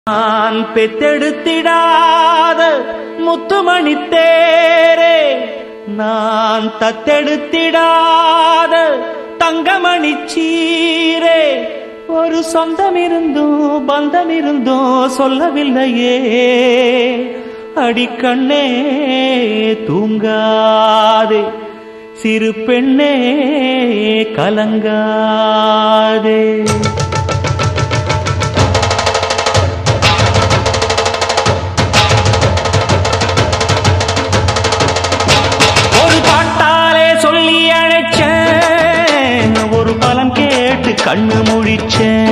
நான் பெத்தெடுத்திடாத முத்துமணி தேரே, நான் தத்தெடுத்திடாத தங்கமணி சீரே, ஒரு சொந்தம் இருந்தும் பந்தம் இருந்தும் சொல்லவில்லையே, அடிக்கண்ணே தூங்காதே, சிறு பெண்ணே கலங்காதே. ஒரு பாட்டாலே சொல்லி அழைச்சேன், ஒரு பலன் கேட்டு கண்ணு முழிச்சேன்.